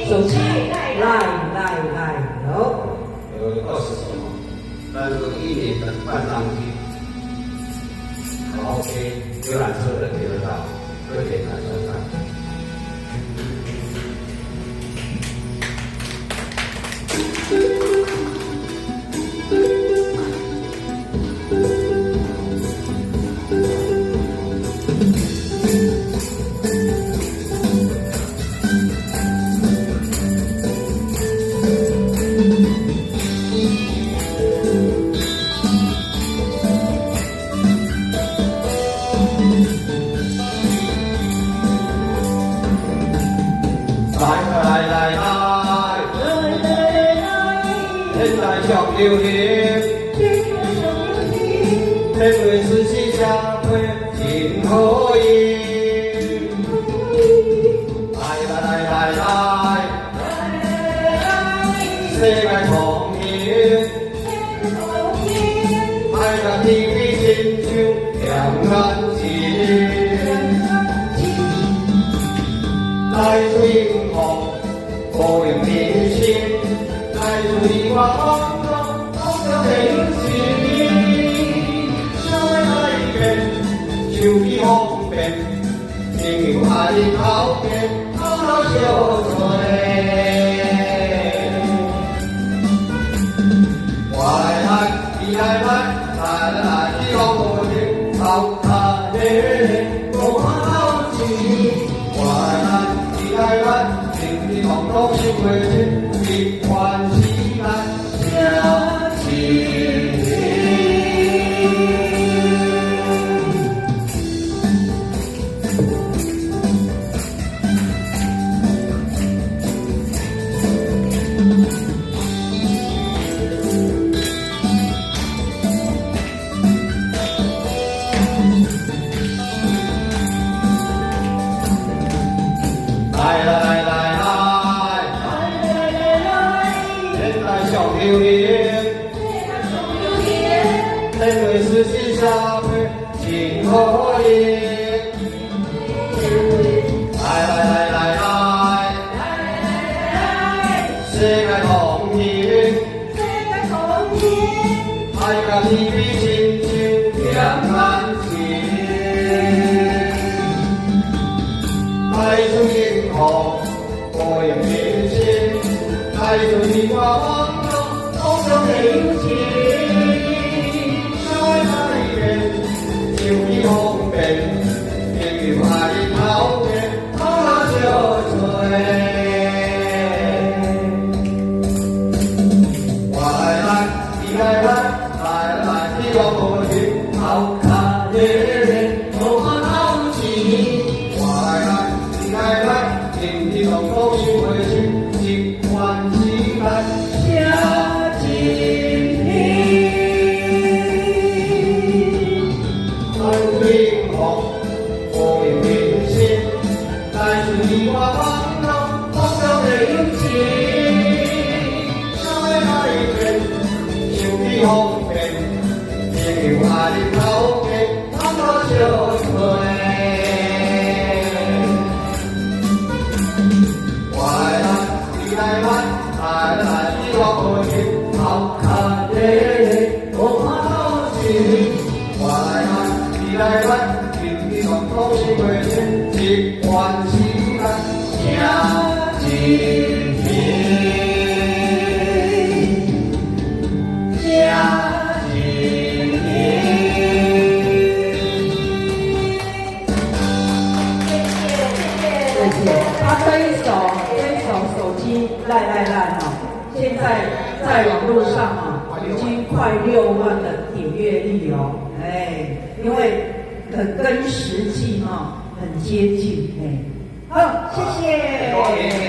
手机来，好。20几嘛，那这个1年的半上去，好 OK， 游览车的接得到，这点来算算。天台上流行，天水四季社会真好意。来，世界同行，爱甲天地亲像两眼睛，来水福，保佑人心。来水我风中人情，社会改变，手机方便，朋友爱头边，好相随。来，你讲无停，头卡咧，无看好钱。来，你讲讲心话真。一欢喜来相亲。流行，天水四季社会真好意。来，世界同行，爱甲天地亲像两眼睛，来出幸福，保佑人心，来出你我。风中人情，社会改变，手机方便，朋友爱头边，好相随。来，你讲无停，头卡咧，无看好钱。来，天天讲讲心话真，一欢喜来相亲。来水福，保佑人心，来水我风中人情，社会改变，手机方便，朋友爱头边，好相随。来，你讲无停，头卡咧，无看好钱。来，天天讲讲心话真，一欢喜来相亲谢谢。他这一首手机赖哈，现在在网络上已经快6万的点阅率哦，因为很跟实际很接近，好，谢谢。